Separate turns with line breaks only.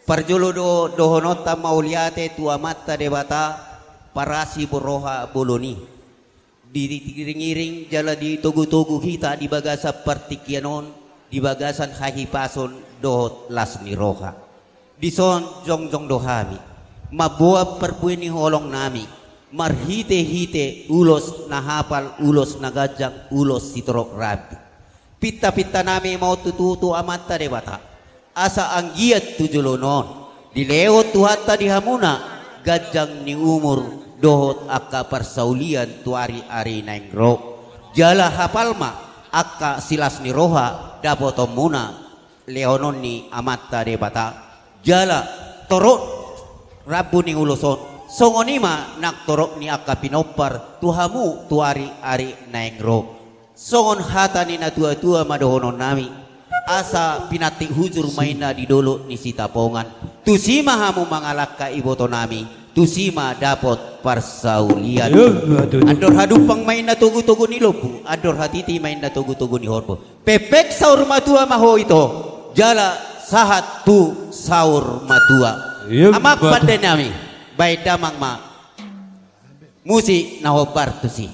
Parjolo dohonota mauliate tua mata debata parasi boroha boloni. Diring-iring jala di togu-togu kita di bagasa partikianon di bagasan hahipason dohot lasmi roha. Dison jong-jong dohami. Mabuab perpuini holong nami. Marhite-hite ulos nahapal ulos nagajang ulos sitorok rabi. Pita-pita nami mau tututu amata debata. Asa anggiat tujulonon dilewot tuhata di hamuna gajang ni umur dohot akka persaulian tuari ari naingro jala hapalma akka silas ni roha dapotomuna leonon ni amata debata jala torok rabu ni uloson songonima nak torok ni akka pinopar tuhamu tuari ari naingro songon hata ni na tua-tua madohonon nami asa pinati hujur maina di dolo ni sitapongan tusima hamu mangalaka iboto nami tusima dapot parsaulian ador hadupang maina tugu-tugu ni lobu ador hatiti maina tugu-tugu ni horbo pepek saur matua maho ito jala sahat tu saur matua amak pada nami baik damang ma musi nahobar tusi